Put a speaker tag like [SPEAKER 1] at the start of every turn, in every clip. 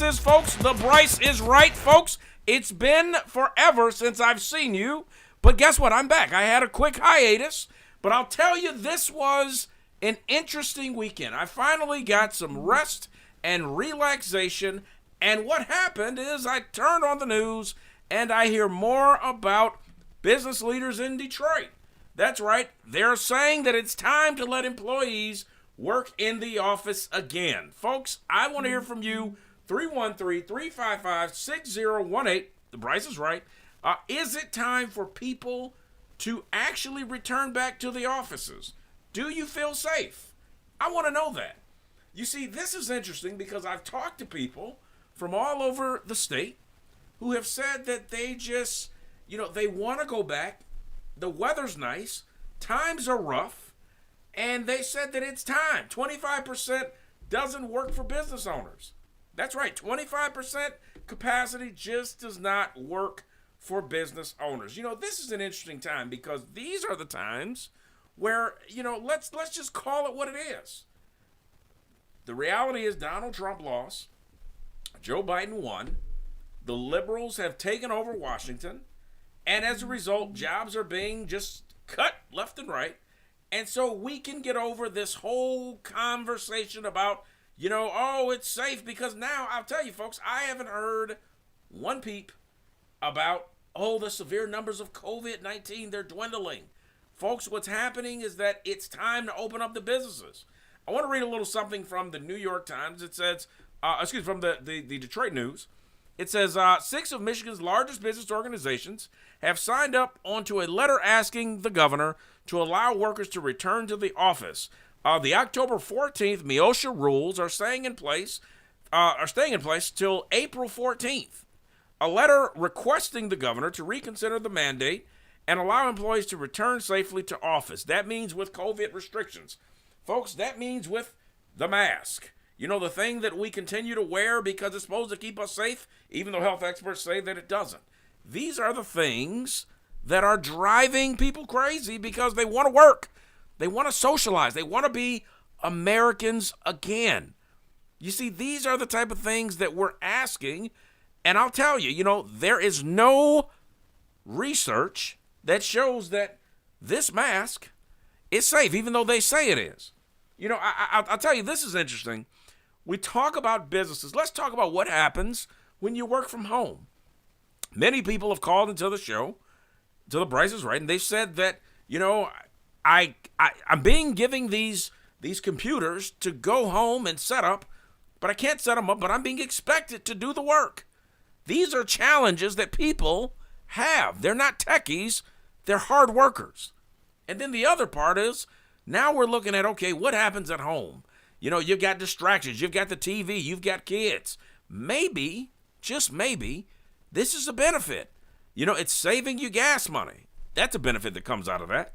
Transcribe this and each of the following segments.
[SPEAKER 1] Is, folks, the Brice is right, folks. It's been forever since I've seen you, but guess what? I'm back. I had a quick hiatus, but I'll tell you, this was an interesting weekend. I finally got some rest and relaxation, and what happened is I turned on the news and I hear more about business leaders in Detroit. That's right. They're saying that it's time to let employees work in the office again. Folks, I want to hear from you. 313-355-6018. The Brice is right. Is it time for people to actually return back to the offices? Do you feel safe? I want to know that. You see, this is interesting because I've talked to people from all over the state who have said that they just, they want to go back. The weather's nice. Times are rough. And they said that it's time. 25% doesn't work for business owners. That's right, 25% capacity just does not work for business owners. This is an interesting time because these are the times where, let's just call it what it is. The reality is Donald Trump lost, Joe Biden won, the liberals have taken over Washington, and as a result, jobs are being just cut left and right. And so we can get over this whole conversation about it's safe, because now I'll tell you, folks, I haven't heard one peep about, the severe numbers of COVID-19, they're dwindling. Folks, what's happening is that it's time to open up the businesses. I want to read a little something from the New York Times. It says, from the Detroit News. It says, 6 of Michigan's largest business organizations have signed up onto a letter asking the governor to allow workers to return to the office. The October 14th MIOSHA rules are staying in place till April 14th. A letter requesting the governor to reconsider the mandate and allow employees to return safely to office. That means with COVID restrictions. Folks, that means with the mask. The thing that we continue to wear because it's supposed to keep us safe, even though health experts say that it doesn't. These are the things that are driving people crazy because they want to work. They want to socialize. They want to be Americans again. You see, these are the type of things that we're asking. And I'll tell you, there is no research that shows that this mask is safe, even though they say it is. I'll tell you, this is interesting. We talk about businesses. Let's talk about what happens when you work from home. Many people have called into the show, to the Brice is right, and they've said that, I'm being given these computers to go home and set up, but I can't set them up, but I'm being expected to do the work. These are challenges that people have. They're not techies, they're hard workers. And then the other part is, now we're looking at, what happens at home? You've got distractions, you've got the TV, you've got kids. Maybe, just maybe, this is a benefit. It's saving you gas money. That's a benefit that comes out of that.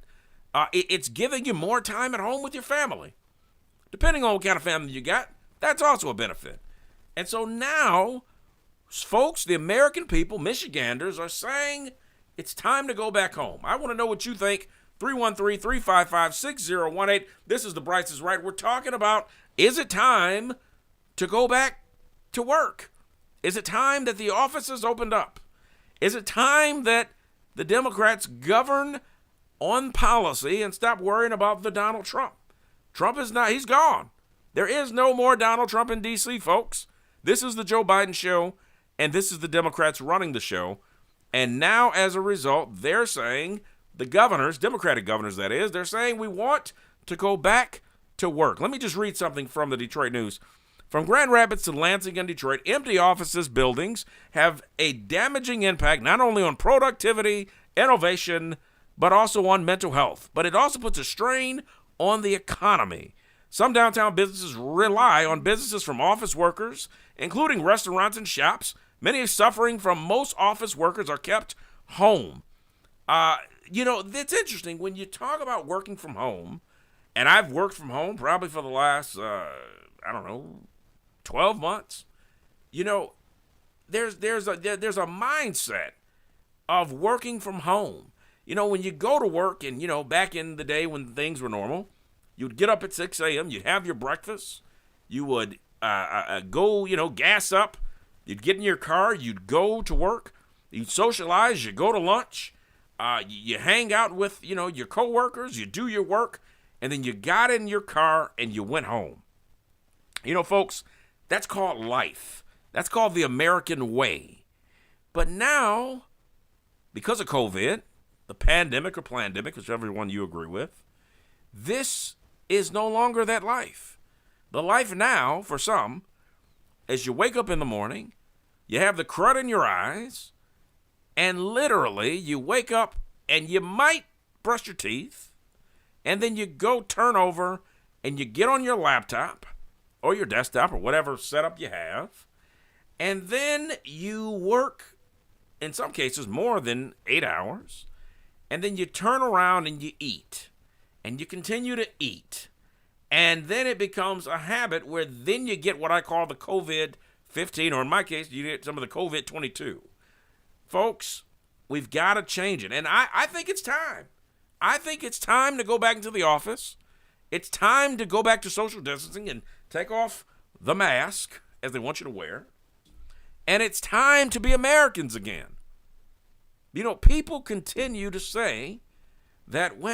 [SPEAKER 1] It's giving you more time at home with your family. Depending on what kind of family you got, that's also a benefit. And so now, folks, the American people, Michiganders, are saying it's time to go back home. I want to know what you think. 313-355-6018. This is the Brice is Right. We're talking about, is it time to go back to work? Is it time that the offices opened up? Is it time that the Democrats govern on policy and stop worrying about the Donald Trump? Trump is not, he's gone. There is no more Donald Trump in D.C., folks. This is the Joe Biden show, and this is the Democrats running the show. And now, as a result, they're saying, the governors, Democratic governors that is, they're saying we want to go back to work. Let me just read something from the Detroit News. From Grand Rapids to Lansing and Detroit, empty offices buildings have a damaging impact not only on productivity, innovation, but also on mental health. But it also puts a strain on the economy. Some downtown businesses rely on businesses from office workers, including restaurants and shops. Many are suffering from most office workers are kept home. It's interesting when you talk about working from home, and I've worked from home probably for the last, 12 months. There's a mindset of working from home. When you go to work and, back in the day when things were normal, you'd get up at 6 a.m., you'd have your breakfast, you would go, gas up, You'd get in your car, you'd go to work, you'd socialize, you go to lunch, you hang out with, your coworkers, you do your work, and then you got in your car and you went home. Folks, that's called life. That's called the American way. But now, because of COVID, the pandemic or plandemic, whichever one you agree with, this is no longer that life. The life now, for some, is you wake up in the morning, you have the crud in your eyes, and literally you wake up and you might brush your teeth, and then you go turn over and you get on your laptop or your desktop or whatever setup you have, and then you work, in some cases, more than 8 hours, and then you turn around and you eat, and you continue to eat, and then it becomes a habit where then you get what I call the COVID-15, or in my case, you get some of the COVID-22. Folks, we've got to change it, and I think it's time. I think it's time to go back into the office. It's time to go back to social distancing and take off the mask, as they want you to wear. And it's time to be Americans again. People continue to say that, we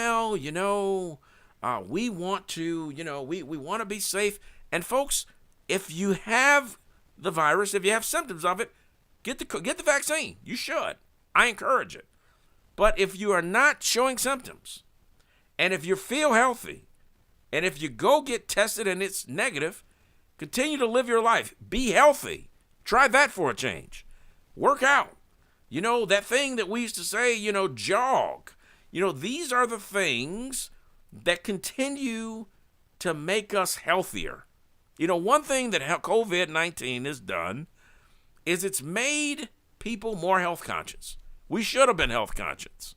[SPEAKER 1] want to, we want to be safe. And folks, if you have the virus, if you have symptoms of it, get the vaccine. You should. I encourage it. But if you are not showing symptoms, and if you feel healthy, and if you go get tested and it's negative, continue to live your life. Be healthy. Try that for a change. Work out. That thing that we used to say, jog. These are the things that continue to make us healthier. One thing that COVID-19 has done is it's made people more health conscious. We should have been health conscious.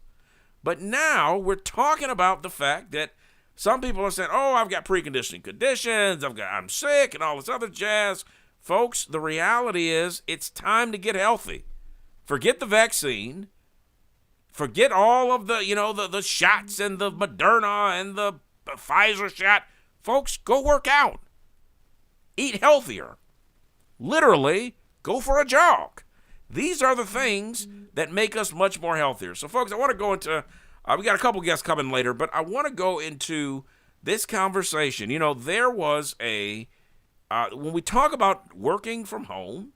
[SPEAKER 1] But now we're talking about the fact that some people are saying, I've got preconditioning conditions, I'm sick, and all this other jazz. Folks, the reality is it's time to get healthy. Forget the vaccine. Forget all of the, the shots and the Moderna and the Pfizer shot. Folks, go work out. Eat healthier. Literally, go for a jog. These are the things that make us much more healthier. So, folks, I want to go into, we got a couple guests coming later, but I want to go into this conversation. There was when we talk about working from home,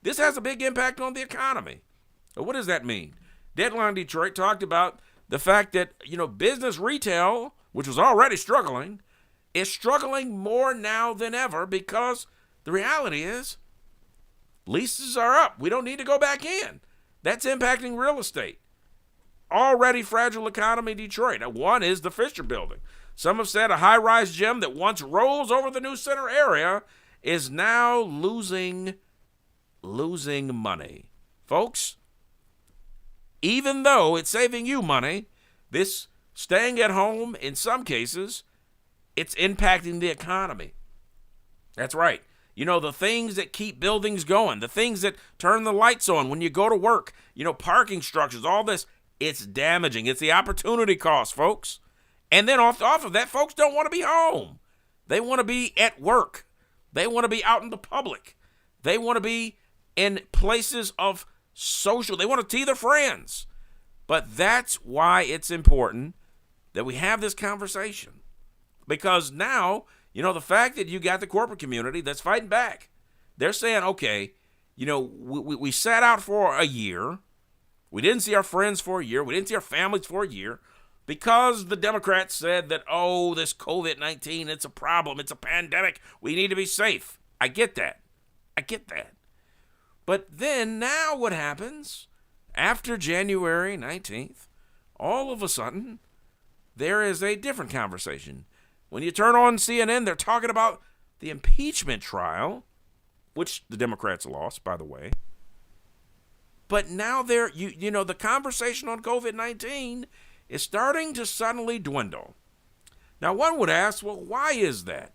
[SPEAKER 1] this has a big impact on the economy. What does that mean? Deadline Detroit talked about the fact that, business retail, which was already struggling, is struggling more now than ever because the reality is leases are up. We don't need to go back in. That's impacting real estate. Already fragile economy, Detroit. One is the Fisher Building. Some have said a high-rise gym that once rolls over the new center area is now losing money. Folks, even though it's saving you money, this staying at home, in some cases, it's impacting the economy. That's right. The things that keep buildings going, the things that turn the lights on when you go to work, parking structures, all this, it's damaging. It's the opportunity cost, folks. And then off of that, folks don't want to be home. They want to be at work. They want to be out in the public. They want to be in places of social. They want to see their friends. But that's why it's important that we have this conversation. Because now, the fact that you got the corporate community that's fighting back, they're saying, okay, we sat out for a year. We didn't see our friends for a year. We didn't see our families for a year because the Democrats said that, this COVID-19, it's a problem. It's a pandemic. We need to be safe. I get that. But then now what happens after January 19th, all of a sudden, there is a different conversation. When you turn on CNN, they're talking about the impeachment trial, which the Democrats lost, by the way. But now the conversation on COVID-19 is starting to suddenly dwindle. Now, one would ask, well, why is that?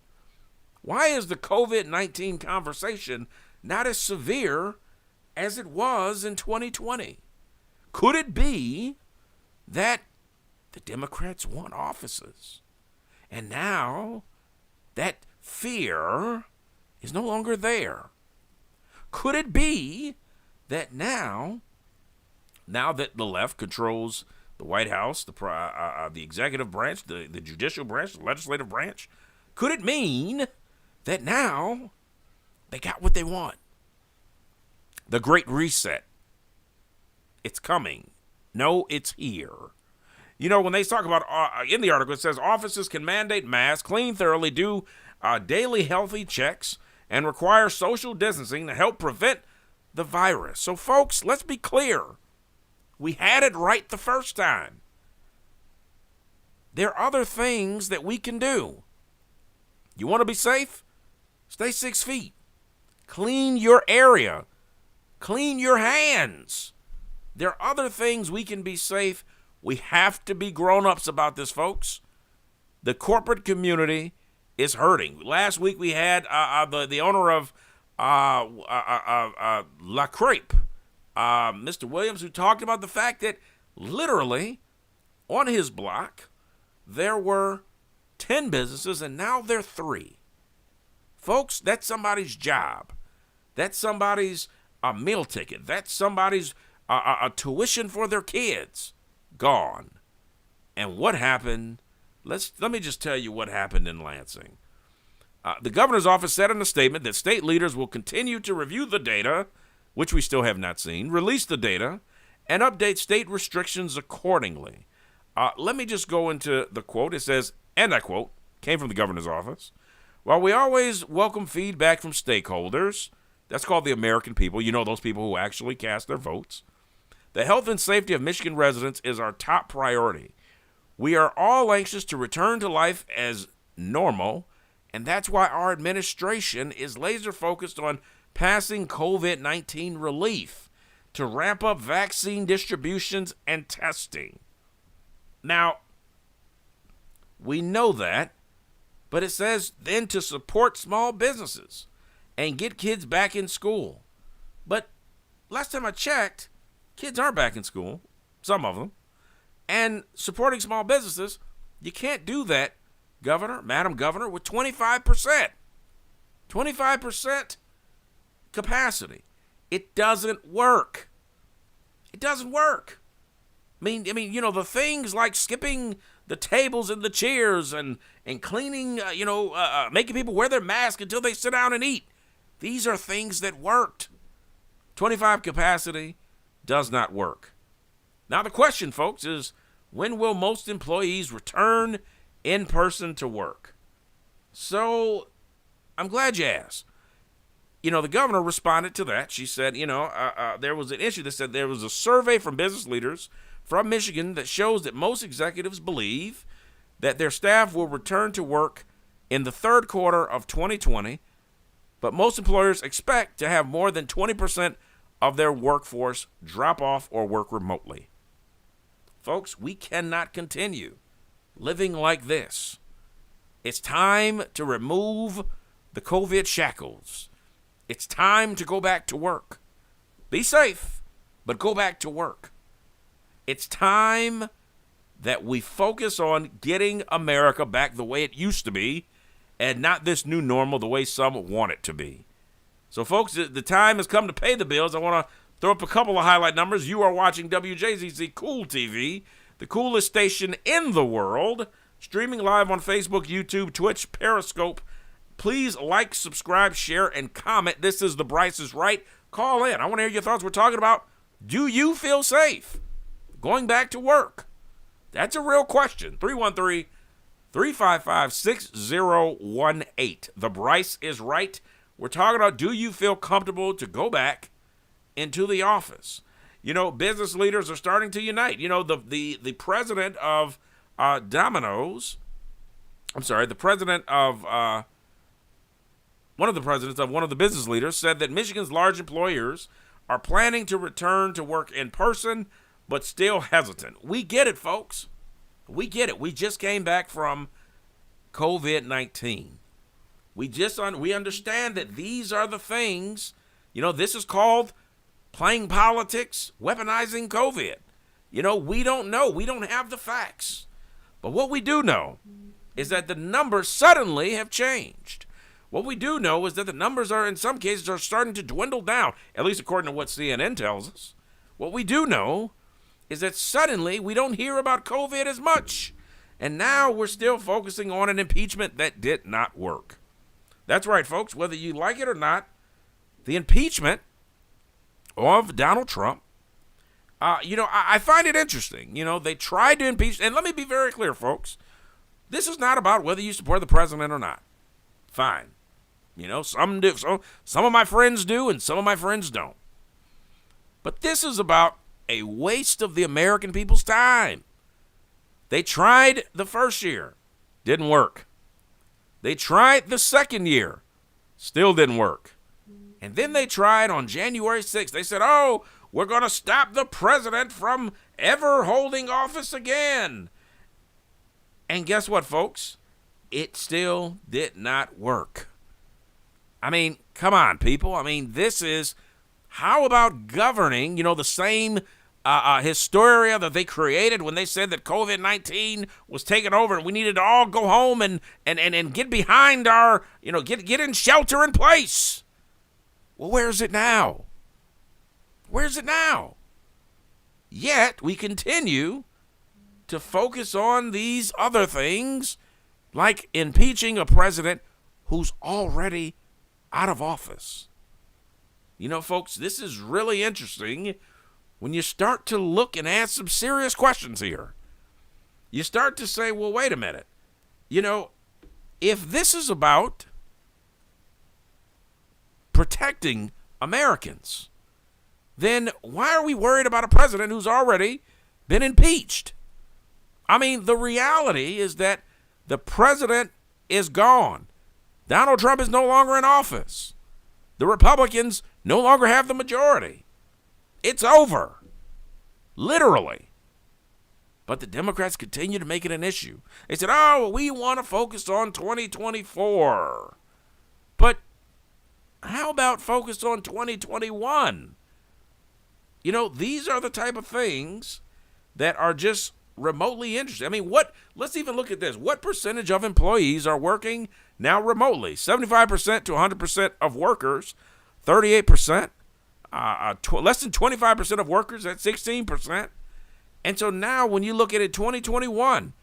[SPEAKER 1] Why is the COVID-19 conversation not as severe as it was in 2020? Could it be that the Democrats won offices? And now that fear is no longer there. Could it be that now that the left controls the White House, the executive branch, the judicial branch, the legislative branch, could it mean that now they got what they want? The Great Reset. It's coming. No, it's here. You know, when they talk about, in the article, it says offices can mandate masks, clean thoroughly, do daily healthy checks, and require social distancing to help prevent the virus. So, folks, let's be clear. We had it right the first time. There are other things that we can do. You want to be safe? Stay 6 feet. Clean your area. Clean your hands. There are other things we can be safe. We have to be grown-ups about this, folks. The corporate community is hurting. Last week we had the owner of La Crepe, Mr. Williams, who talked about the fact that literally on his block there were 10 businesses and now there are 3. Folks, that's somebody's job. That's somebody's meal ticket. That's somebody's a tuition for their kids. Gone. And what happened? Let me just tell you what happened in Lansing. The governor's office said in a statement that state leaders will continue to review the data, which we still have not seen, release the data, and update state restrictions accordingly. Let me just go into the quote. It says, and I quote, came from the governor's office, while we always welcome feedback from stakeholders, that's called the American people, you know, those people who actually cast their votes, the health and safety of Michigan residents is our top priority. We are all anxious to return to life as normal, and that's why our administration is laser focused on passing COVID-19 relief to ramp up vaccine distributions and testing. Now, we know that, but it says then to support small businesses and get kids back in school. But last time I checked, kids are back in school, some of them. And supporting small businesses, you can't do that, Governor, Madam Governor, with 25%. 25% capacity. It doesn't work. It doesn't work. I mean, you know, the things like skipping the tables and the chairs and cleaning, making people wear their mask until they sit down and eat. These are things that worked. 25 capacity does not work. Now the question, folks, is when will most employees return in person to work? So I'm glad you asked. You know, the governor responded to that. She said, there was an issue that said there was a survey from business leaders from Michigan that shows that most executives believe that their staff will return to work in the third quarter of 2020, but most employers expect to have more than 20% of their workforce drop off or work remotely. Folks, we cannot continue living like this. It's time to remove the COVID shackles. It's time to go back to work. Be safe, but go back to work. It's time that we focus on getting America back the way it used to be and not this new normal the way some want it to be. So, folks, the time has come to pay the bills. I want to throw up a couple of highlight numbers. You are watching WJZZ Cool TV, the coolest station in the world, streaming live on Facebook, YouTube, Twitch, Periscope. Please like, subscribe, share, and comment. This is The Brice is Right. Call in. I want to hear your thoughts. We're talking about, do you feel safe going back to work? That's a real question. 313-355-6018. The Brice is Right. We're talking about, do you feel comfortable to go back into the office? You know, business leaders are starting to unite. You know, the president of Domino's, the president of, one of the presidents of one of the business leaders said that Michigan's large employers are planning to return to work in person, but still hesitant. We get it, folks. We get it. We just came back from COVID-19. We understand that these are the things, you know, this is called playing politics, weaponizing COVID. You know, we don't know. We don't have the facts. But what we do know is that the numbers suddenly have changed. What we do know is that the numbers are, in some cases, are starting to dwindle down, at least according to what CNN tells us. What we do know is that suddenly we don't hear about COVID as much. And now we're still focusing on an impeachment that did not work. That's right, folks. Whether you like it or not, the impeachment of Donald Trump, I find it interesting. They tried to impeach. And let me be very clear, folks. This is not about whether you support the president or not. Fine. Some do. Some of my friends do and some of my friends don't. But this is about a waste of the American people's time. They tried the first year. Didn't work. They tried the second year. Still didn't work. And then they tried on January 6th. They said, we're going to stop the president from ever holding office again. And guess what, folks? It still did not work. I mean, come on, people. This is, how about governing, the same hysteria that they created when they said that COVID-19 was taking over and we needed to all go home and get behind our, get in shelter in place. Well, where's it now? Where's it now? Yet we continue to focus on these other things, like impeaching a president who's already out of office. Folks, this is really interesting when you start to look and ask some serious questions here. You start to say, well, wait a minute. If this is about protecting Americans, then why are we worried about a president who's already been impeached? The reality is that the president is gone. Donald Trump is no longer in office. The Republicans no longer have the majority. It's over. Literally. But the Democrats continue to make it an issue. They said, we want to focus on 2024. But how about focus on 2021? These are the type of things that are just remotely interesting. Let's even look at this. What percentage of employees are working now remotely? 75% to 100% of workers, 38%. Less than 25% of workers at 16%. And so now when you look at it, 2021,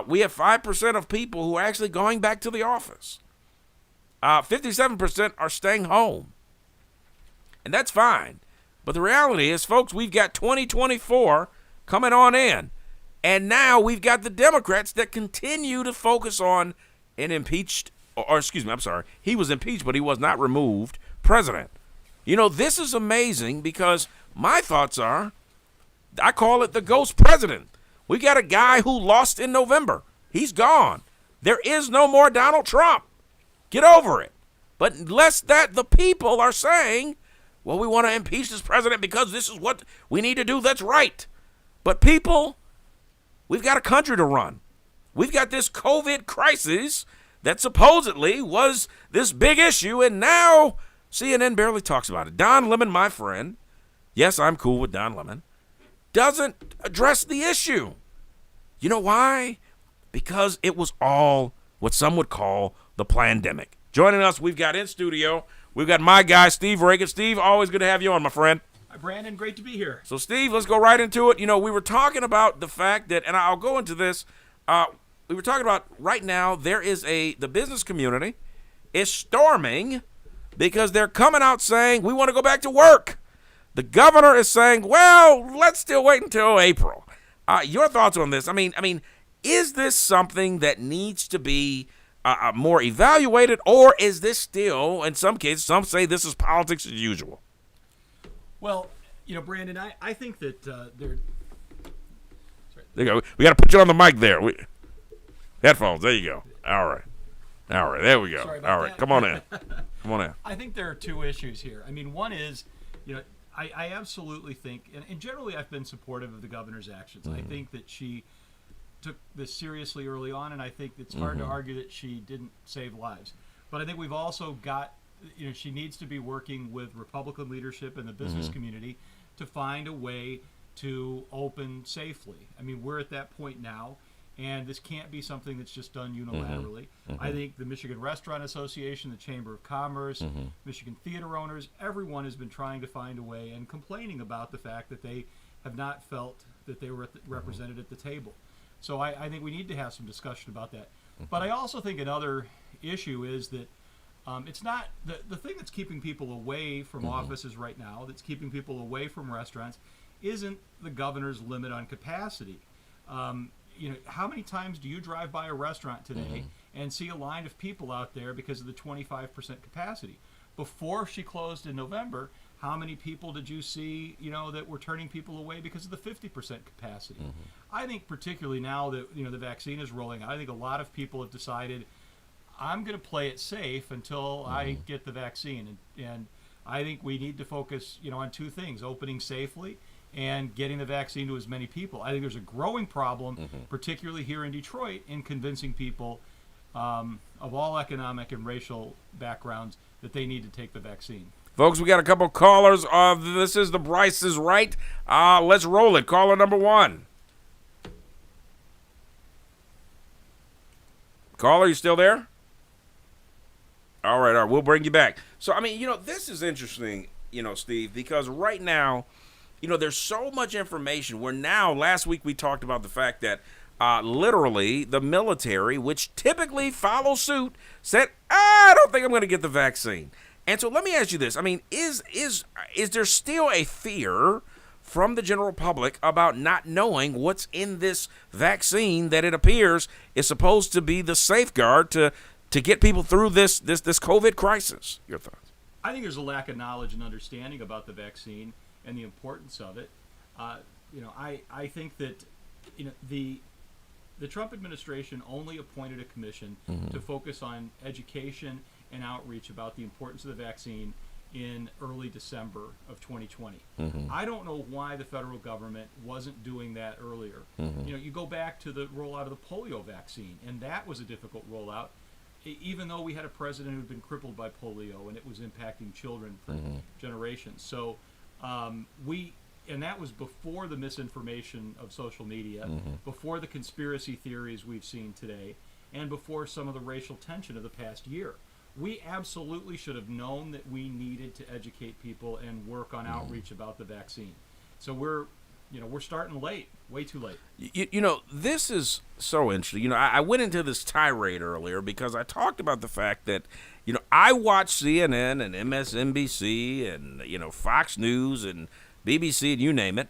[SPEAKER 1] we have 5% of people who are actually going back to the office. 57% are staying home. And that's fine. But the reality is, folks, we've got 2024 coming on in. And now we've got the Democrats that continue to focus on an impeached, he was impeached, but he was not removed, president. This is amazing because my thoughts are, I call it the ghost president. We got a guy who lost in November. He's gone. There is no more Donald Trump. Get over it. But unless that the people are saying, well, we want to impeach this president because this is what we need to do. That's right. But people, we've got a country to run. We've got this COVID crisis that supposedly was this big issue, and now CNN barely talks about it. Don Lemon, my friend, yes, I'm cool with Don Lemon, doesn't address the issue. You know why? Because it was all what some would call the plandemic. Joining us, we've got in studio, we've got my guy, Steve Reagan. Steve, always good to have you on, my friend.
[SPEAKER 2] Hi, Brandon. Great to be here.
[SPEAKER 1] So, Steve, let's go right into it. We were talking about the fact that, and I'll go into this, we were talking about right now there is the business community is storming because they're coming out saying, we want to go back to work. The governor is saying, well, let's still wait until April. Your thoughts on this? Is this something that needs to be more evaluated, or is this still, in some cases, some say this is politics as usual?
[SPEAKER 2] Well, Brandon, I think that they're...
[SPEAKER 1] There you go. We got to put you on the mic there. Headphones. There you go. All right. There we go. All right. Come on in.
[SPEAKER 2] I think there are two issues here. One is, I absolutely think, and generally I've been supportive of the governor's actions. I think that she took this seriously early on, and I think it's hard to argue that she didn't save lives. But I think we've also got, she needs to be working with Republican leadership and the business community to find a way to open safely. We're at that point now, And this can't be something that's just done unilaterally. I think the Michigan Restaurant Association, the Chamber of Commerce, Michigan theater owners, everyone has been trying to find a way and complaining about the fact that they have not felt that they were represented at the table. So I think we need to have some discussion about that. But I also think another issue is that it's not the thing that's keeping people away from offices right now, that's keeping people away from restaurants, isn't the governor's limit on capacity. How many times do you drive by a restaurant today and see a line of people out there because of the 25% capacity? Before she closed in November, how many people did you see, that were turning people away because of the 50% capacity? I think particularly now that, the vaccine is rolling out, I think a lot of people have decided, I'm going to play it safe until I get the vaccine. And I think we need to focus, on two things: opening safely and getting the vaccine to as many people. I think there's a growing problem, particularly here in Detroit, in convincing people of all economic and racial backgrounds that they need to take the vaccine.
[SPEAKER 1] Folks, we got a couple callers. This is the Brice is Right. Let's roll it. Caller number 1. Caller, you still there? All right, we'll bring you back. So, this is interesting, Steve, because right now, there's so much information where now, last week we talked about the fact that literally the military, which typically follows suit, said, I don't think I'm going to get the vaccine. And so let me ask you this. Is there still a fear from the general public about not knowing what's in this vaccine that it appears is supposed to be the safeguard to get people through this COVID crisis? Your thoughts?
[SPEAKER 2] I think there's a lack of knowledge and understanding about the vaccine and the importance of it. I think that the Trump administration only appointed a commission to focus on education and outreach about the importance of the vaccine in early December of 2020. I don't know why the federal government wasn't doing that earlier. You go back to the rollout of the polio vaccine, and that was a difficult rollout, even though we had a president who had been crippled by polio and it was impacting children for generations. So and that was before the misinformation of social media, before the conspiracy theories we've seen today, and before some of the racial tension of the past year. We absolutely should have known that we needed to educate people and work on outreach about the vaccine. So we're starting late, way too late.
[SPEAKER 1] This is so interesting. I went into this tirade earlier because I talked about the fact that, I watch CNN and MSNBC and, Fox News and BBC and you name it.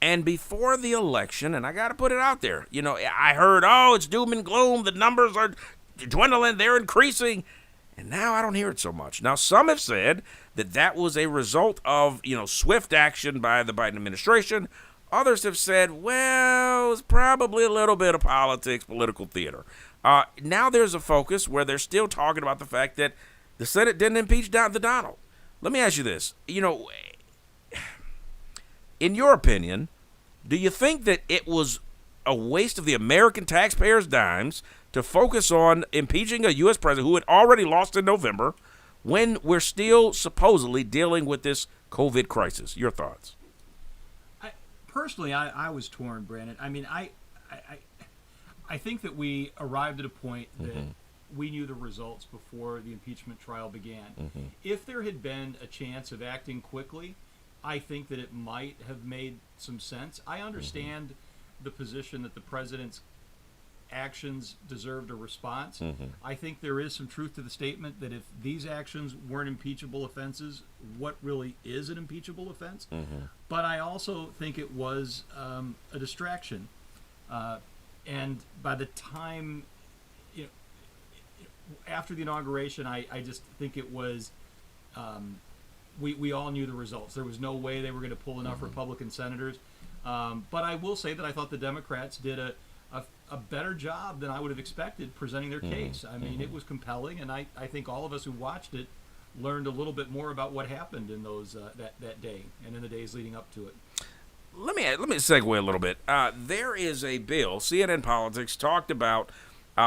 [SPEAKER 1] And before the election, and I got to put it out there, I heard, it's doom and gloom. The numbers are dwindling. They're increasing. And now I don't hear it so much. Now, some have said that was a result of, swift action by the Biden administration. Others have said, well, it's probably a little bit of politics, political theater. Now there's a focus where they're still talking about the fact that the Senate didn't impeach the Donald. Let me ask you this. In your opinion, do you think that it was a waste of the American taxpayers' dimes to focus on impeaching a U.S. president who had already lost in November when we're still supposedly dealing with this COVID crisis? Your thoughts?
[SPEAKER 2] Personally, I was torn, Brandon. I think that we arrived at a point that we knew the results before the impeachment trial began. If there had been a chance of acting quickly, I think that it might have made some sense. I understand the position that the president's actions deserved a response. I think there is some truth to the statement that if these actions weren't impeachable offenses, what really is an impeachable offense? But I also think it was a distraction. And by the time, after the inauguration, I just think it was, we all knew the results. There was no way they were going to pull enough Republican senators. But I will say that I thought the Democrats did a better job than I would have expected presenting their case. It was compelling, and I think all of us who watched it learned a little bit more about what happened in those that day and in the days leading up to it.
[SPEAKER 1] Let me segue a little bit. There is a bill, CNN Politics talked about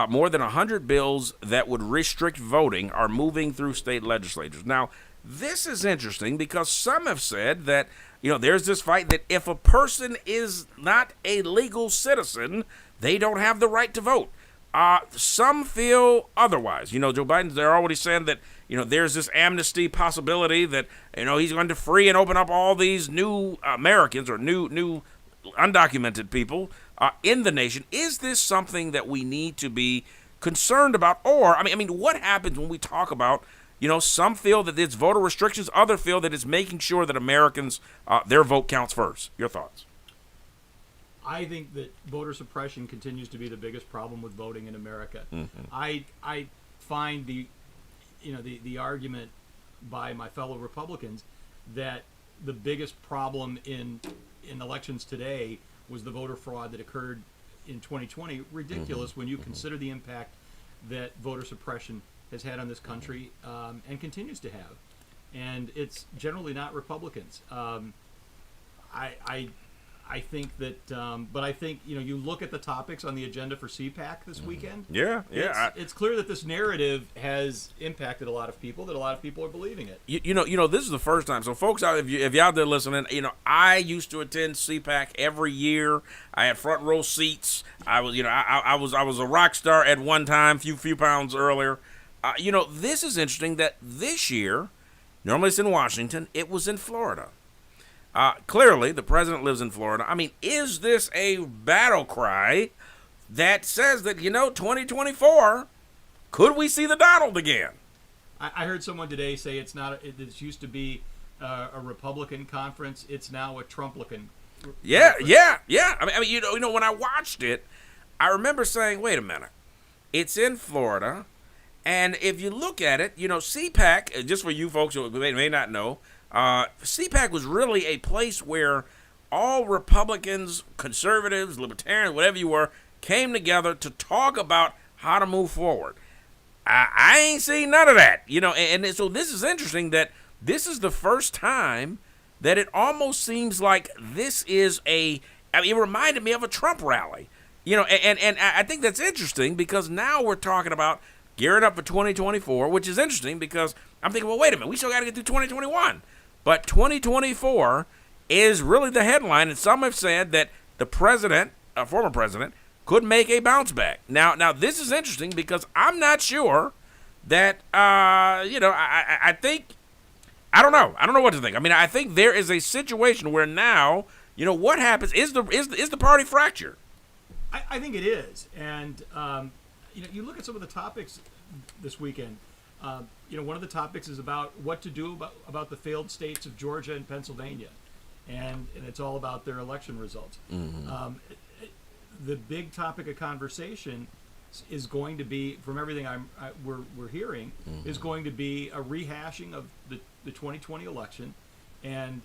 [SPEAKER 1] more than 100 bills that would restrict voting are moving through state legislatures. Now, this is interesting because some have said that, there's this fight that if a person is not a legal citizen, they don't have the right to vote. Some feel otherwise. Joe Biden, they're already saying that, there's this amnesty possibility that, he's going to free and open up all these new Americans or new undocumented people in the nation. Is this something that we need to be concerned about? Or, what happens when we talk about, some feel that it's voter restrictions, others feel that it's making sure that Americans, their vote counts first. Your thoughts?
[SPEAKER 2] I think that voter suppression continues to be the biggest problem with voting in America.
[SPEAKER 1] Mm-hmm.
[SPEAKER 2] I find the argument by my fellow Republicans that the biggest problem in elections today was the voter fraud that occurred in 2020 ridiculous when you consider the impact that voter suppression has had on this country and continues to have. And it's generally not Republicans. I think that, but I think, you look at the topics on the agenda for CPAC this weekend.
[SPEAKER 1] Yeah.
[SPEAKER 2] It's clear that this narrative has impacted a lot of people, that a lot of people are believing it.
[SPEAKER 1] This is the first time. So, folks, if you're out there listening, I used to attend CPAC every year. I had front row seats. I was a rock star at one time, few pounds earlier. This is interesting that this year, normally it's in Washington, it was in Florida. Clearly, the president lives in Florida. Is this a battle cry that says that, 2024, could we see the Donald again?
[SPEAKER 2] I heard someone today say it used to be a Republican conference. It's now a Trumplican.
[SPEAKER 1] Yeah. When I watched it, I remember saying, wait a minute. It's in Florida. And if you look at it, CPAC, just for you folks who may not know, CPAC was really a place where all Republicans, conservatives, libertarians, whatever you were, came together to talk about how to move forward. I ain't seen none of that, and so this is interesting that this is the first time that it almost seems like this is it reminded me of a Trump rally, and I think that's interesting because now we're talking about gearing up for 2024, which is interesting because I'm thinking, well, wait a minute, we still got to get through 2021. But 2024 is really the headline, and some have said that the president, former president, could make a bounce back. Now this is interesting because I'm not sure that, I think, I don't know. I don't know what to think. I think there is a situation where now, what happens? Is the party fractured?
[SPEAKER 2] I think it is, and you look at some of the topics this weekend. One of the topics is about what to do about the failed states of Georgia and Pennsylvania, and it's all about their election results. Mm-hmm. The big topic of conversation is going to be, from everything we're hearing, mm-hmm. is going to be a rehashing of the 2020 election, and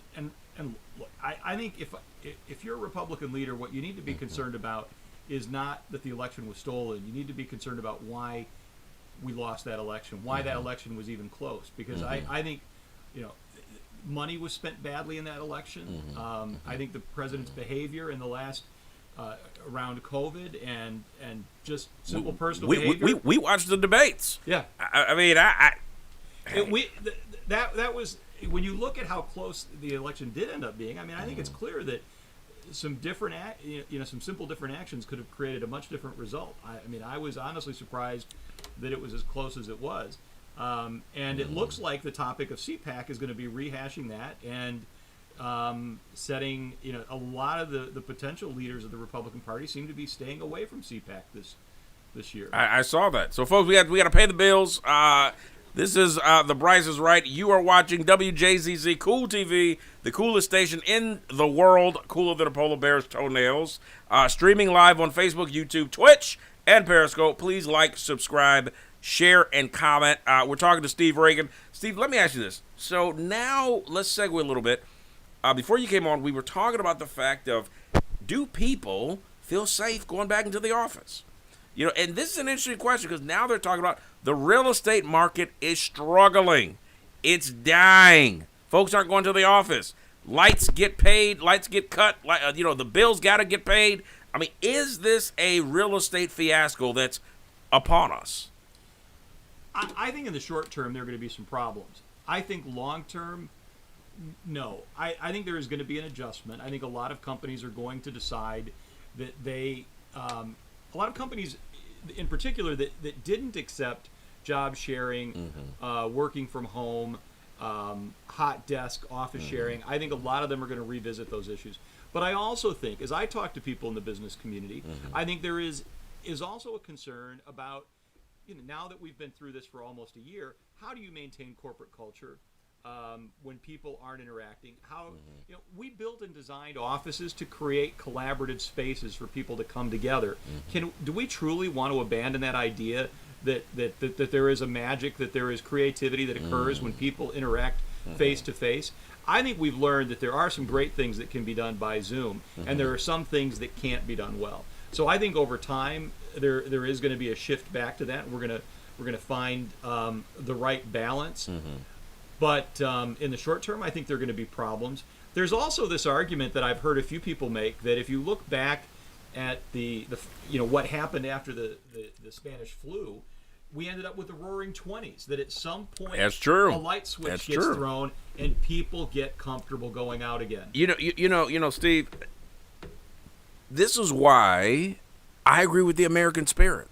[SPEAKER 2] look, I think if you're a Republican leader, what you need to be mm-hmm. concerned about is not that the election was stolen. You need to be concerned about why we lost that election, why mm-hmm. that election was even close. Because mm-hmm. I think, money was spent badly in that election. Mm-hmm. I think the president's mm-hmm. behavior in the last around COVID and just simple personal behavior.
[SPEAKER 1] We watched the debates.
[SPEAKER 2] Yeah, that was when you look at how close the election did end up being. I think mm-hmm. it's clear that some some simple different actions could have created a much different result. I was honestly surprised that it was as close as it was. And it looks like the topic of CPAC is going to be rehashing that and setting, a lot of the potential leaders of the Republican Party seem to be staying away from CPAC this year.
[SPEAKER 1] I saw that. So, folks, we got to pay the bills. This is The Brice is Right. You are watching WJZZ Cool TV, the coolest station in the world, cooler than a polar bear's toenails. Streaming live on Facebook, YouTube, Twitch, and Periscope. Please like, subscribe, share, and comment. We're talking to Steve Reagan. Steve, let me ask you this. So now let's segue a little bit. Before you came on, we were talking about the fact of, do people feel safe going back into the office? And this is an interesting question because now they're talking about the real estate market is struggling. It's dying. Folks aren't going to the office. Lights get paid. Lights get cut. The bills got to get paid. Is this a real estate fiasco that's upon us?
[SPEAKER 2] I think in the short term there are going to be some problems. I think long term, no. I think there is going to be an adjustment. I think a lot of companies are going to decide that they a lot of companies, in particular, that didn't accept job sharing, working from home, hot desk, office sharing. I think a lot of them are going to revisit those issues. But I also think, as I talk to people in the business community, I think there is also a concern about, now that we've been through this for almost a year, how do you maintain corporate culture when people aren't interacting? How we built and designed offices to create collaborative spaces for people to come together. Do we truly want to abandon that idea that there is a magic, that there is creativity that occurs when people interact face to face? I think we've learned that there are some great things that can be done by Zoom, and there are some things that can't be done well. So I think over time there is going to be a shift back to that. We're going to find the right balance. But in the short term, I think there are going to be problems. There's also this argument that I've heard a few people make that if you look back at the what happened after the Spanish flu, we ended up with the Roaring '20s. That at some point,
[SPEAKER 1] that's true,
[SPEAKER 2] a light switch gets thrown and people get comfortable going out again.
[SPEAKER 1] You know, Steve. This is why I agree with the American spirit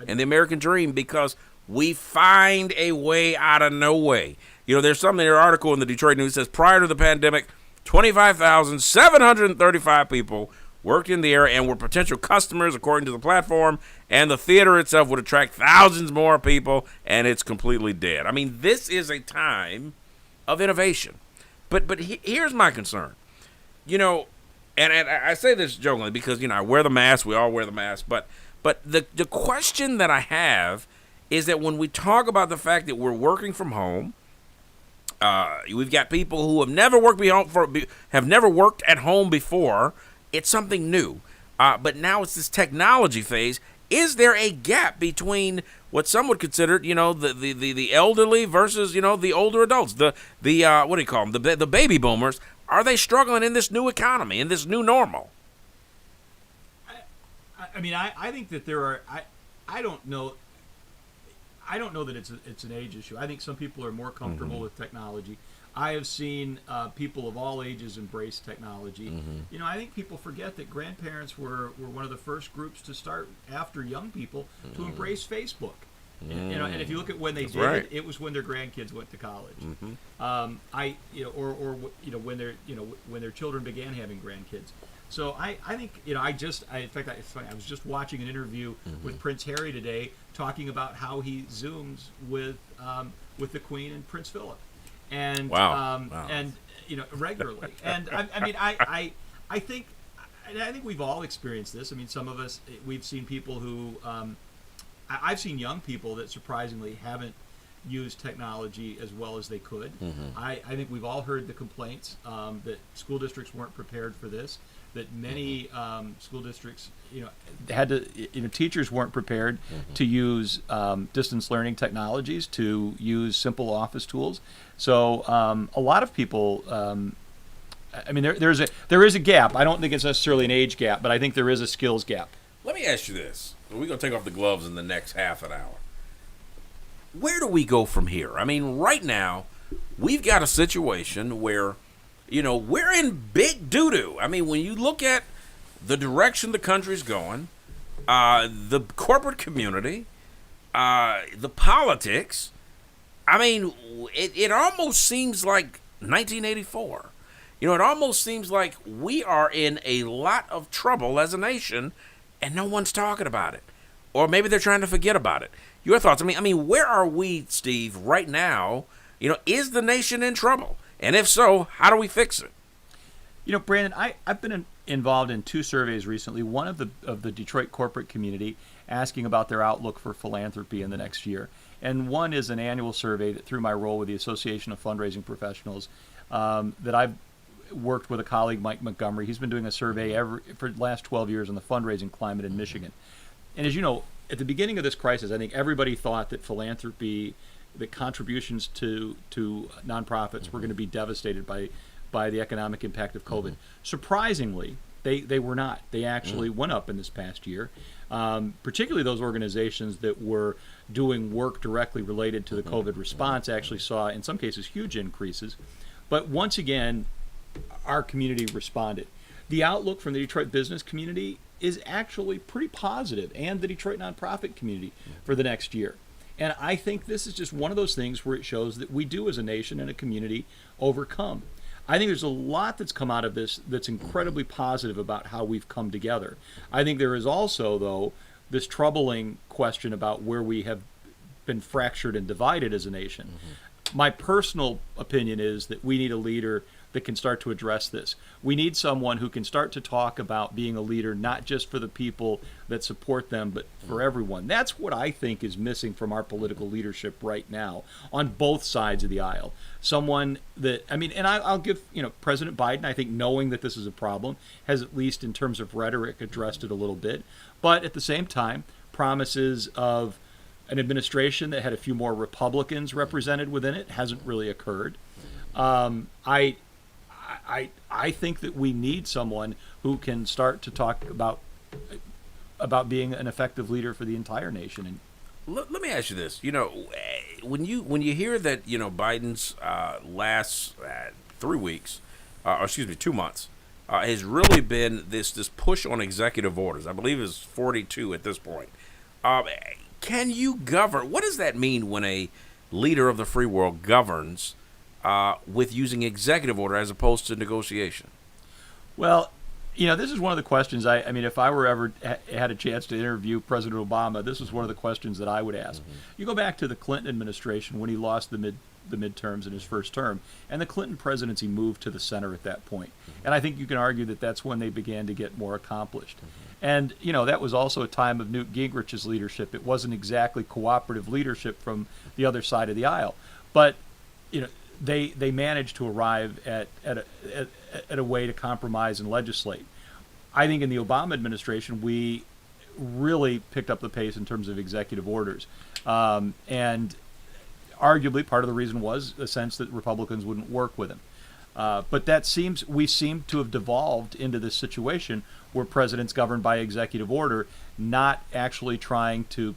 [SPEAKER 1] and the American dream, because we find a way out of no way. There's something in your article in the Detroit News that says prior to the pandemic, 25,735 people worked in the area and were potential customers, according to the platform, and the theater itself would attract thousands more people, and it's completely dead. I mean, this is a time of innovation. But here's my concern. And I say this jokingly because, I wear the mask, we all wear the mask, but the question that I have is that when we talk about the fact that we're working from home, we've got people who have never worked at home before. It's something new, but now it's this technology phase. Is there a gap between what some would consider, the elderly versus, the older adults, the what do you call them, the baby boomers? Are they struggling in this new economy, in this new normal?
[SPEAKER 2] I think that there are. I don't know. I don't know that it's an age issue. I think some people are more comfortable with technology. I have seen people of all ages embrace technology. I think people forget that grandparents were one of the first groups to start after young people to embrace Facebook. And if you look at when they did, it was when their grandkids went to college. When their children began having grandkids. So I think in fact, it's funny. I was just watching an interview with Prince Harry today, talking about how he Zooms with the Queen and Prince Philip, and and regularly. And I think we've all experienced this. I mean, some of us, we've seen people who I've seen young people that surprisingly haven't used technology as well as they could. I think we've all heard the complaints that school districts weren't prepared for this. That many school districts, had to, teachers weren't prepared to use distance learning technologies, to use simple office tools. So a lot of people, there is a gap. I don't think it's necessarily an age gap, but I think there is a skills gap.
[SPEAKER 1] Let me ask you this. We're going to take off the gloves in the next half an hour. Where do we go from here? I mean, right now, we've got a situation where we're in big doo-doo. I mean, when you look at the direction the country's going, the corporate community, the politics, I mean, it almost seems like 1984. It almost seems like we are in a lot of trouble as a nation, and no one's talking about it. Or maybe they're trying to forget about it. Your thoughts? I mean, where are we, Steve, right now? Is the nation in trouble? And if so, how do we fix it?
[SPEAKER 2] Brandon, I've been involved in 2 surveys recently. One of the Detroit corporate community asking about their outlook for philanthropy in the next year. And one is an annual survey that, through my role with the Association of Fundraising Professionals, that I've worked with a colleague, Mike Montgomery. He's been doing a survey for the last 12 years on the fundraising climate in Michigan. And as you know, at the beginning of this crisis, I think everybody thought that philanthropy, the contributions to nonprofits were going to be devastated by the economic impact of COVID. Surprisingly, they were not. They actually went up in this past year, particularly those organizations that were doing work directly related to the COVID response actually saw, in some cases, huge increases. But once again, our community responded. The outlook from the Detroit business community is actually pretty positive, and the Detroit nonprofit community for the next year. And I think this is just one of those things where it shows that we do, as a nation and a community, overcome. I think there's a lot that's come out of this that's incredibly positive about how we've come together. I think there is also, though, this troubling question about where we have been fractured and divided as a nation. My personal opinion is that we need a leader that can start to address this. We need someone who can start to talk about being a leader, not just for the people that support them, but for everyone. That's what I think is missing from our political leadership right now on both sides of the aisle. Someone that, I mean, and I'll give, President Biden, I think, knowing that this is a problem, has, at least in terms of rhetoric, addressed it a little bit. But at the same time, promises of an administration that had a few more Republicans represented within it hasn't really occurred. I think that we need someone who can start to talk about being an effective leader for the entire nation. And
[SPEAKER 1] let me ask you this: when you hear that Biden's last 3 weeks, 2 months, has really been this push on executive orders. I believe it's 42 at this point. Can you govern? What does that mean when a leader of the free world governs with using executive order as opposed to negotiation?
[SPEAKER 2] Well, this is one of the questions. I mean, if I were ever had a chance to interview President Obama, this was one of the questions that I would ask. You go back to the Clinton administration when he lost the midterms in his first term, and the Clinton presidency moved to the center at that point. And I think you can argue that that's when they began to get more accomplished. And, that was also a time of Newt Gingrich's leadership. It wasn't exactly cooperative leadership from the other side of the aisle. But, they managed to arrive at a way to compromise and legislate. I think in the Obama administration, we really picked up the pace in terms of executive orders. And arguably part of the reason was a sense that Republicans wouldn't work with him. But we seem to have devolved into this situation where presidents govern by executive order, not actually trying to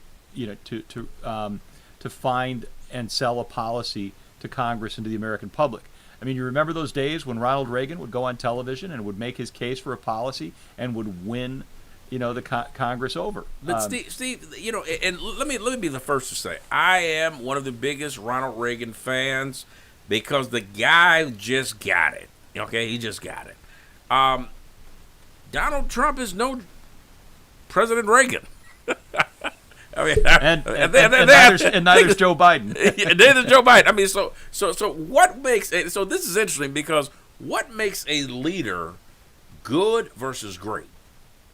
[SPEAKER 2] find and sell a policy to Congress and to the American public. I mean, you remember those days when Ronald Reagan would go on television and would make his case for a policy and would win, the Congress over.
[SPEAKER 1] But Steve, and let me be the first to say, I am one of the biggest Ronald Reagan fans because the guy just got it. Okay, he just got it. Donald Trump is no President Reagan. I mean,
[SPEAKER 2] and neither's Joe Biden.
[SPEAKER 1] Neither's Joe Biden. I mean, so what makes so this is interesting because what makes a leader good versus great?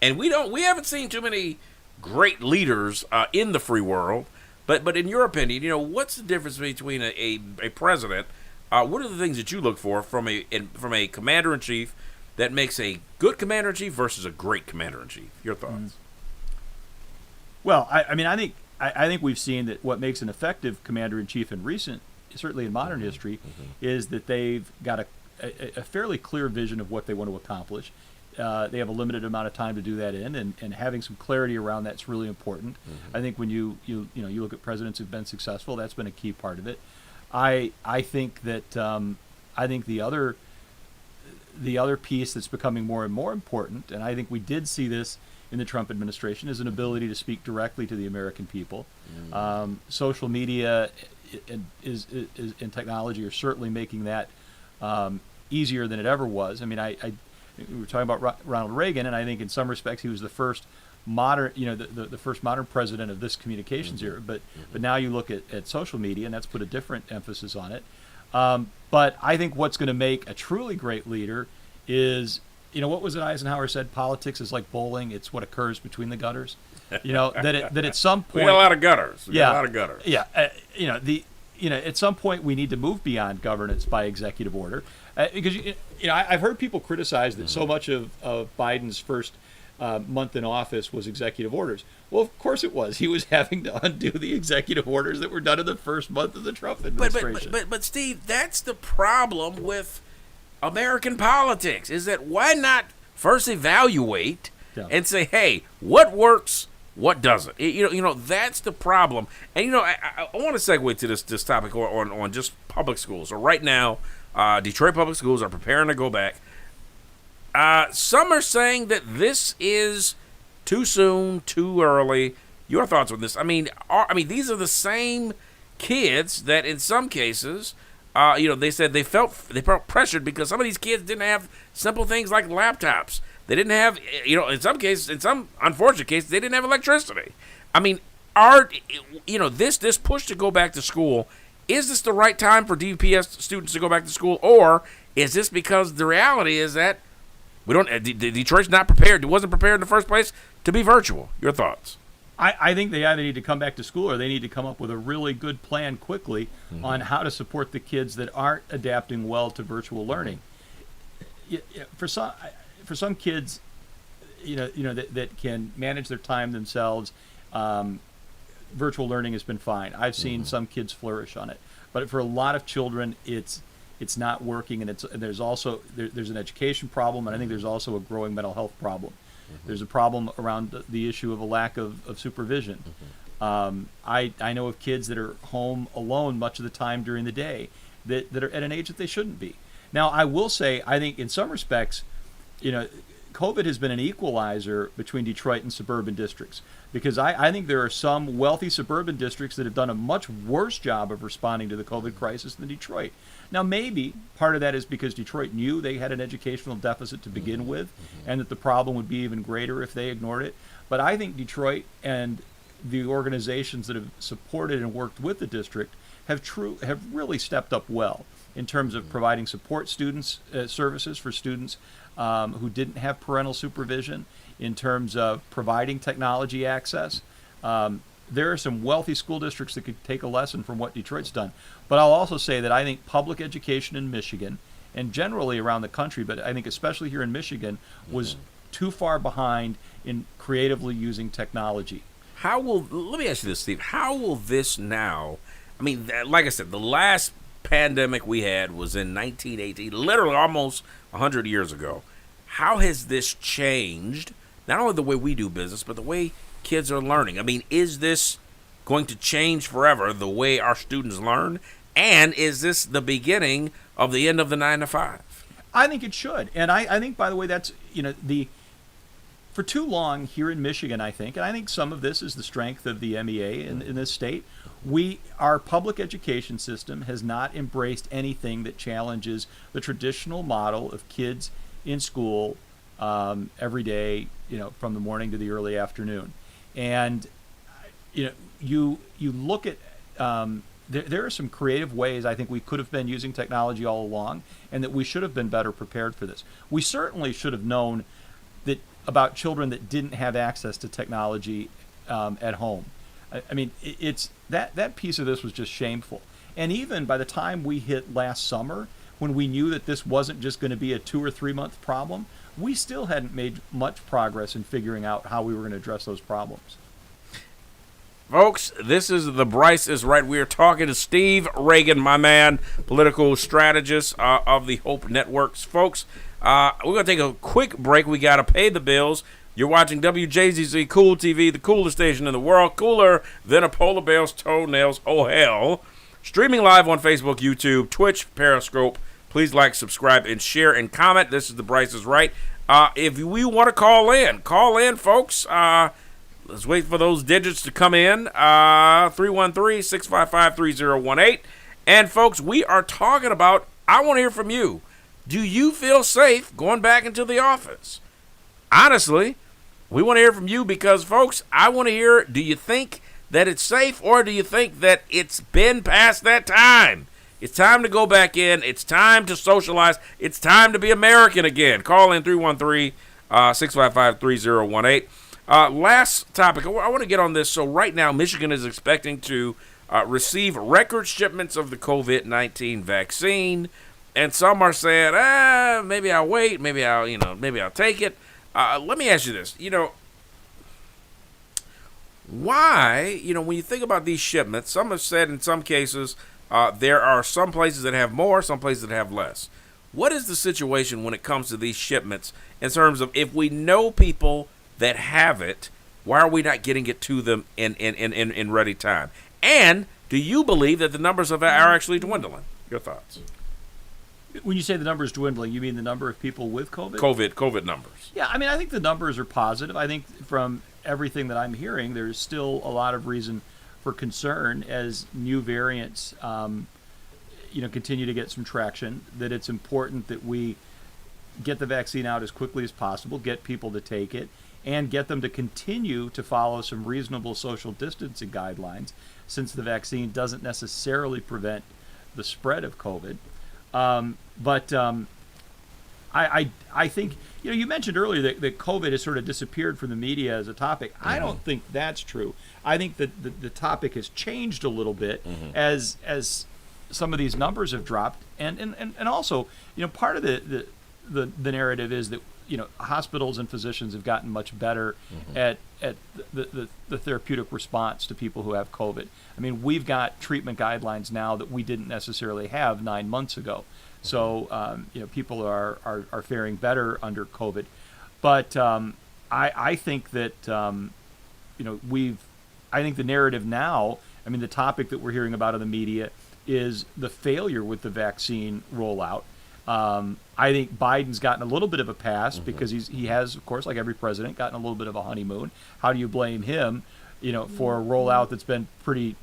[SPEAKER 1] And we haven't seen too many great leaders in the free world. But in your opinion, what's the difference between a president? What are the things that you look for from a commander in chief that makes a good commander in chief versus a great commander in chief? Your thoughts?
[SPEAKER 2] Well, I think we've seen that what makes an effective commander-in-chief certainly in modern history, is that they've got a fairly clear vision of what they want to accomplish. They have a limited amount of time to do that in, and having some clarity around that's really important. I think when you look at presidents who've been successful, that's been a key part of it. I think that the other piece that's becoming more and more important, and I think we did see this in the Trump administration, is an ability to speak directly to the American people. Social media and technology are certainly making that easier than it ever was. I mean, we were talking about Ronald Reagan, and I think in some respects he was the first modern, the first modern president of this communications era. But now you look at social media, and that's put a different emphasis on it. But I think what's going to make a truly great leader is, what was it Eisenhower said? Politics is like bowling. It's what occurs between the gutters. That at some point,
[SPEAKER 1] we got a lot of gutters.
[SPEAKER 2] Yeah. At some point we need to move beyond governance by executive order, because I've heard people criticize that so much of Biden's first month in office was executive orders. Well, of course it was. He was having to undo the executive orders that were done in the first month of the Trump administration.
[SPEAKER 1] But Steve, that's the problem with American politics, is that why not first evaluate and say, hey, what works, what doesn't? That's the problem. And I want to segue to this topic on just public schools. So right now, Detroit public schools are preparing to go back. Some are saying that this is too soon, too early? Your thoughts on this? I mean, these are the same kids that in some cases, they said they felt pressured because some of these kids didn't have simple things like laptops. They didn't have, in some cases, in some unfortunate cases, they didn't have electricity. I mean, this push to go back to school, is this the right time for DPS students to go back to school, or is this because the reality is that Detroit's not prepared, it wasn't prepared in the first place to be virtual? Your thoughts?
[SPEAKER 2] I think they either need to come back to school or they need to come up with a really good plan quickly on how to support the kids that aren't adapting well to virtual learning. For some kids, that can manage their time themselves, virtual learning has been fine. I've seen some kids flourish on it, but for a lot of children, it's not working, and there's an education problem, and I think there's also a growing mental health problem. There's a problem around the issue of a lack of supervision. I know of kids that are home alone much of the time during the day that are at an age that they shouldn't be. Now, I will say, I think in some respects, COVID has been an equalizer between Detroit and suburban districts, because I think there are some wealthy suburban districts that have done a much worse job of responding to the COVID crisis than Detroit. Now, maybe part of that is because Detroit knew they had an educational deficit to begin with, and that the problem would be even greater if they ignored it. But I think Detroit and the organizations that have supported and worked with the district have really stepped up well in terms of providing support services for students who didn't have parental supervision, in terms of providing technology access. There are some wealthy school districts that could take a lesson from what Detroit's done. But I'll also say that I think public education in Michigan, and generally around the country, but I think especially here in Michigan, was too far behind in creatively using technology.
[SPEAKER 1] Let me ask you this, Steve, how will this now, like I said, the last pandemic we had was in 1918, literally almost 100 years ago. How has this changed, not only the way we do business, but the way kids are learning? Is this going to change forever the way our students learn? And is this the beginning of the end of the 9 to 5?
[SPEAKER 2] I think it should. And I think, by the way, that's, for too long here in Michigan, I think, and I think some of this is the strength of the MEA in this state, our public education system has not embraced anything that challenges the traditional model of kids in school every day, from the morning to the early afternoon. And, you look at, there are some creative ways I think we could have been using technology all along, and that we should have been better prepared for this. We certainly should have known about children that didn't have access to technology at home. It's that piece of this was just shameful. And even by the time we hit last summer, when we knew that this wasn't just going to be a 2 or 3 month problem, we still hadn't made much progress in figuring out how we were going to address those problems.
[SPEAKER 1] Folks, this is the Brice is Right. We are talking to Steve Reagan, my man, political strategist of the Hope Networks. Folks, we're going to take a quick break. We got to pay the bills. You're watching WJZZ Cool TV, the coolest station in the world, cooler than a polar bear's toenails. Oh, hell. Streaming live on Facebook, YouTube, Twitch, Periscope. Please like, subscribe, and share, and comment. This is the Brice is Right. If we want to call in, folks. Let's wait for those digits to come in. 313-655-3018. And, folks, we are talking about, I want to hear from you. Do you feel safe going back into the office? Honestly, we want to hear from you because, folks, I want to hear, do you think that it's safe, or do you think that it's been past that time? It's time to go back in. It's time to socialize. It's time to be American again. Call in 313-655-3018. Last topic, I want to get on this. So right now, Michigan is expecting to receive record shipments of the COVID-19 vaccine, and some are saying, maybe I'll wait, maybe I'll take it. Let me ask you this. Why, when you think about these shipments, some have said in some cases there are some places that have more, some places that have less. What is the situation when it comes to these shipments in terms of if we know people that have it, why are we not getting it to them in ready time? And do you believe that the numbers are actually dwindling? Your thoughts?
[SPEAKER 2] When you say the number is dwindling, you mean the number of people with COVID?
[SPEAKER 1] COVID numbers.
[SPEAKER 2] Yeah, I mean, I think the numbers are positive. I think from everything that I'm hearing, there's still a lot of reason for concern as new variants, continue to get some traction. That it's important that we get the vaccine out as quickly as possible, get people to take it, and get them to continue to follow some reasonable social distancing guidelines, since the vaccine doesn't necessarily prevent the spread of COVID. I think, you mentioned earlier that COVID has sort of disappeared from the media as a topic. I don't think that's true. I think that the topic has changed a little bit as some of these numbers have dropped, and also, part of the narrative is that hospitals and physicians have gotten much better at the therapeutic response to people who have COVID. I mean, we've got treatment guidelines now that we didn't necessarily have 9 months ago. So people are faring better under COVID. But I think that I think the narrative now, I mean, the topic that we're hearing about in the media is the failure with the vaccine rollout. I think Biden's gotten a little bit of a pass because he has, of course, like every president, gotten a little bit of a honeymoon. How do you blame him, for a rollout that's been pretty,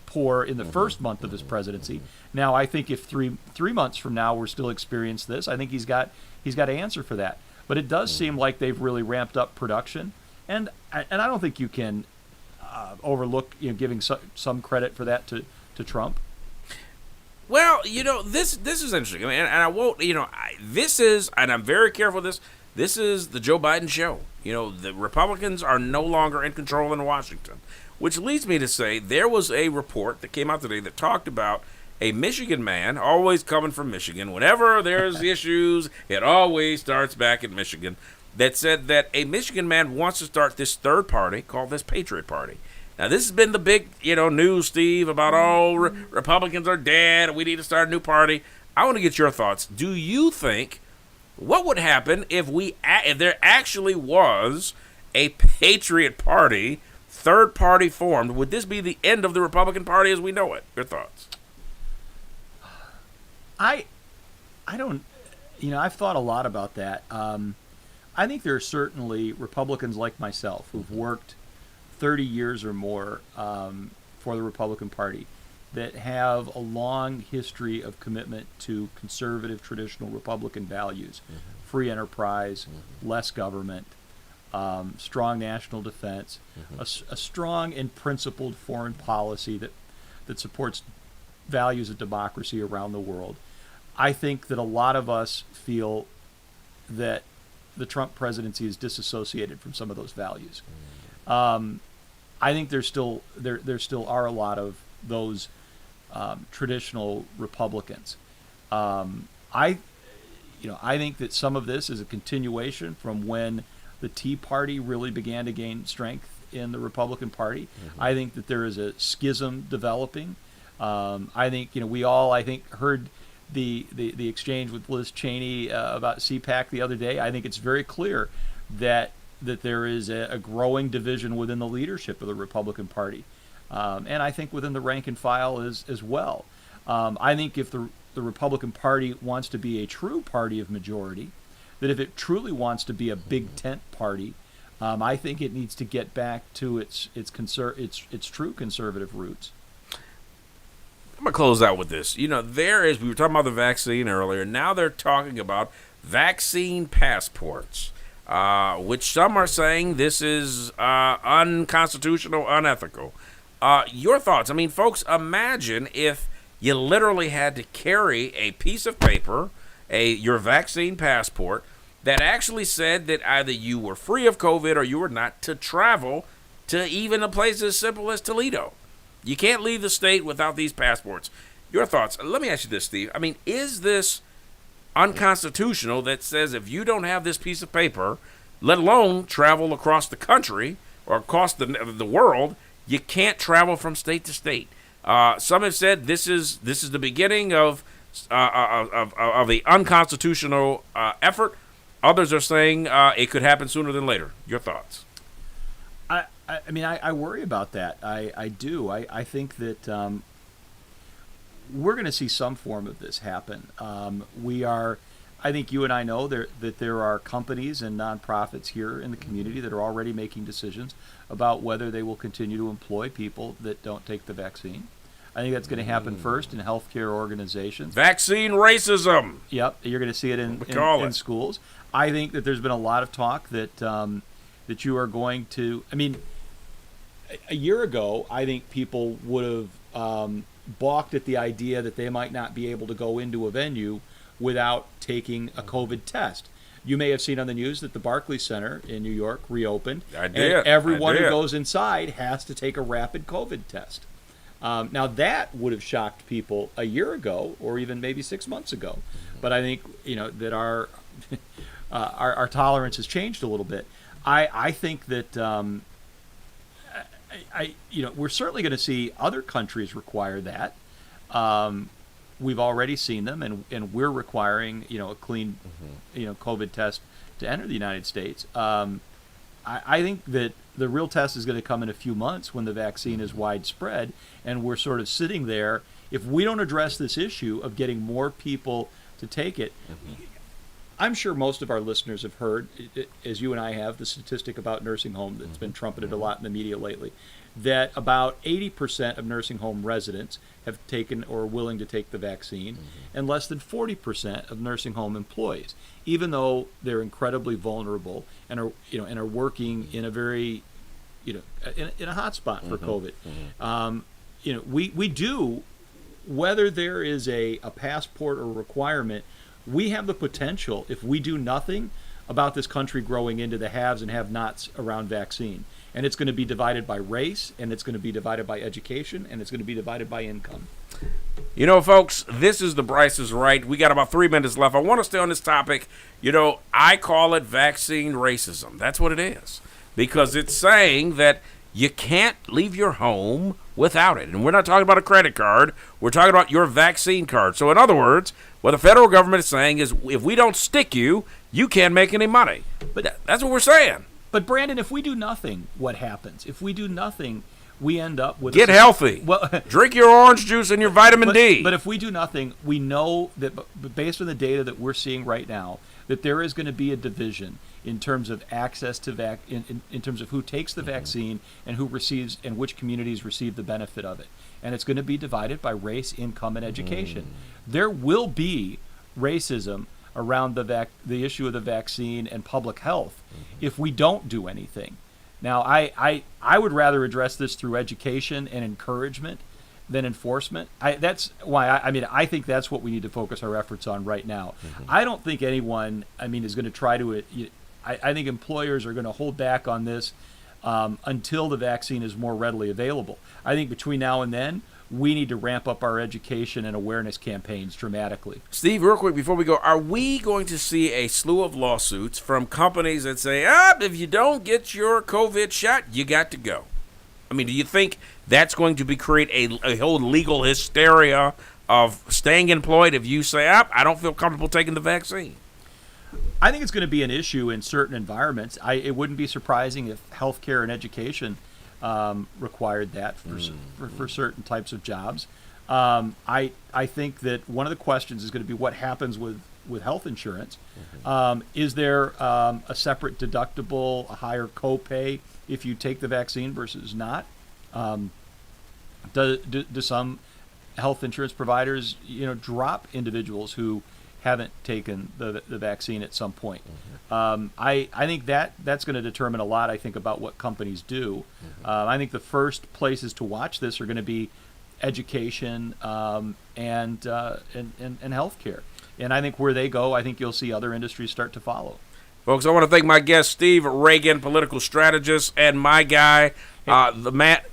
[SPEAKER 2] poor in the first month of his presidency? Now, I think if three months from now we're still experiencing this, I think he's got to answer for that. But it does seem like they've really ramped up production, and I don't think you can overlook giving some credit for that to Trump.
[SPEAKER 1] Well, this is interesting, and I won't, this is, and I'm very careful with this. This is the Joe Biden show. The Republicans are no longer in control in Washington, which leads me to say there was a report that came out today that talked about a Michigan man, always coming from Michigan. Whenever there's issues, it always starts back in Michigan. That said that a Michigan man wants to start this third party called this Patriot Party. Now, this has been the big, news, Steve, about, Republicans are dead, we need to start a new party. I want to get your thoughts. Do you think, what would happen if there actually was a Patriot Party, third party formed? Would this be the end of the Republican Party as we know it? Your thoughts?
[SPEAKER 2] I don't, I've thought a lot about that. I think there are certainly Republicans like myself who've worked 30 years or more for the Republican Party that have a long history of commitment to conservative, traditional Republican values, free enterprise, less government, strong national defense, a strong and principled foreign policy that supports values of democracy around the world. I think that a lot of us feel that the Trump presidency is disassociated from some of those values. I think there still are a lot of those traditional Republicans. I think that some of this is a continuation from when the Tea Party really began to gain strength in the Republican Party. I think that there is a schism developing. I think we all heard the exchange with Liz Cheney about CPAC the other day. I think it's very clear that there is a growing division within the leadership of the Republican Party, and I think within the rank and file as well. I think if the Republican Party wants to be a true party of majority, that if it truly wants to be a big tent party, I think it needs to get back to its true conservative roots.
[SPEAKER 1] I'm going to close out with this. We were talking about the vaccine earlier. Now they're talking about vaccine passports, which some are saying this is unconstitutional, unethical. Your thoughts? I mean, folks, imagine if you literally had to carry a piece of paper, your vaccine passport, that actually said that either you were free of COVID or you were not to travel to even a place as simple as Toledo. You can't leave the state without these passports. Your thoughts? Let me ask you this, Steve. I mean, is this unconstitutional that says if you don't have this piece of paper, let alone travel across the country or across the world, you can't travel from state to state? Some have said this is the beginning of the unconstitutional effort. Others are saying it could happen sooner than later. Your thoughts?
[SPEAKER 2] I mean, I worry about that. I do. I think that we're going to see some form of this happen. I think you and I know that there are companies and nonprofits here in the community that are already making decisions about whether they will continue to employ people that don't take the vaccine. I think that's going to happen first in healthcare organizations.
[SPEAKER 1] Vaccine racism.
[SPEAKER 2] Yep, you're going to see it in schools. I think that there's been a lot of talk that that you are going to. I mean, a year ago, I think people would have balked at the idea that they might not be able to go into a venue without taking a COVID test. You may have seen on the news that the Barclays Center in New York reopened.
[SPEAKER 1] I did.
[SPEAKER 2] And everyone who goes inside has to take a rapid COVID test. Now that would have shocked people a year ago, or even maybe 6 months ago. But I think that our our tolerance has changed a little bit. I think that we're certainly going to see other countries require that. We've already seen them, and we're requiring a clean COVID test to enter the United States. I think that the real test is going to come in a few months when the vaccine is widespread, and we're sort of sitting there. If we don't address this issue of getting more people to take it, I'm sure most of our listeners have heard, as you and I have, the statistic about nursing home that's been trumpeted a lot in the media lately, that about 80% of nursing home residents have taken or are willing to take the vaccine, and less than 40% of nursing home employees, even though they're incredibly vulnerable and are working in a very in a hot spot for COVID. We do, whether there is a passport or requirement, we have the potential, if we do nothing about this country growing into the haves and have-nots around vaccine. And it's going to be divided by race, and it's going to be divided by education, and it's going to be divided by income.
[SPEAKER 1] Folks, this is the Brice is Right. We got about 3 minutes left. I want to stay on this topic. I call it vaccine racism. That's what it is. Because it's saying that you can't leave your home without it. And we're not talking about a credit card. We're talking about your vaccine card. So in other words, what the federal government is saying is if we don't stick you, you can't make any money. But that's what we're saying.
[SPEAKER 2] But Brandon, if we do nothing, what happens? If we do nothing, we end up with
[SPEAKER 1] get healthy. Well, drink your orange juice and your vitamin D.
[SPEAKER 2] But if we do nothing, we know that based on the data that we're seeing right now, that there is going to be a division in terms of access to in terms of who takes the vaccine and who receives and which communities receive the benefit of it. And it's going to be divided by race, income, and education. There will be racism around the issue of the vaccine and public health if we don't do anything. Now, I would rather address this through education and encouragement than enforcement. That's why I think that's what we need to focus our efforts on right now. I don't think anyone is going to try to. I think employers are going to hold back on this until the vaccine is more readily available. I think between now and then, we need to ramp up our education and awareness campaigns dramatically.
[SPEAKER 1] Steve, real quick before we go, are we going to see a slew of lawsuits from companies that say, if you don't get your COVID shot, you got to go? I mean, do you think that's going to create a whole legal hysteria of staying employed if you say, I don't feel comfortable taking the vaccine?
[SPEAKER 2] I think it's going to be an issue in certain environments. It wouldn't be surprising if healthcare and education required that for certain types of jobs. I think that one of the questions is going to be what happens with health insurance. Is there a separate deductible, a higher copay if you take the vaccine versus not? Do some health insurance providers drop individuals who haven't taken the vaccine at some point? I think that's going to determine a lot, I think, about what companies do. I think the first places to watch this are going to be education and healthcare. And I think where they go, I think you'll see other industries start to follow.
[SPEAKER 1] Folks, I want to thank my guest, Steve Reagan, political strategist, and my guy, Matt.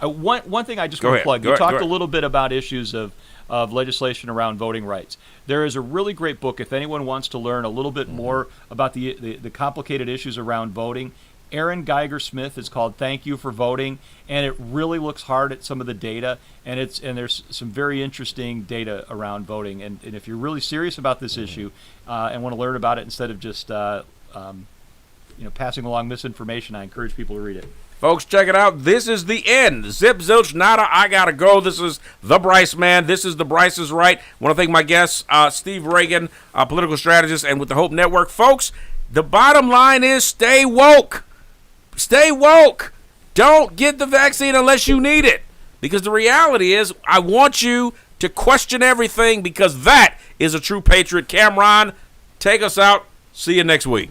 [SPEAKER 2] One thing I just want to plug. You talked a little bit about issues of legislation around voting rights. There is a really great book if anyone wants to learn a little bit more about the complicated issues around voting. Aaron Geiger Smith is called "Thank You for Voting," and it really looks hard at some of the data, and there's some very interesting data around voting. And if you're really serious about this issue and want to learn about it instead of just passing along misinformation, I encourage people to read it.
[SPEAKER 1] Folks, check it out. This is the end. Zip, zilch, nada. I got to go. This is the Brice Man. This is the Brice is Right. I want to thank my guests, Steve Reagan, political strategist, and with the Hope Network. Folks, the bottom line is stay woke. Stay woke. Don't get the vaccine unless you need it. Because the reality is, I want you to question everything because that is a true patriot. Cameron, take us out. See you next week.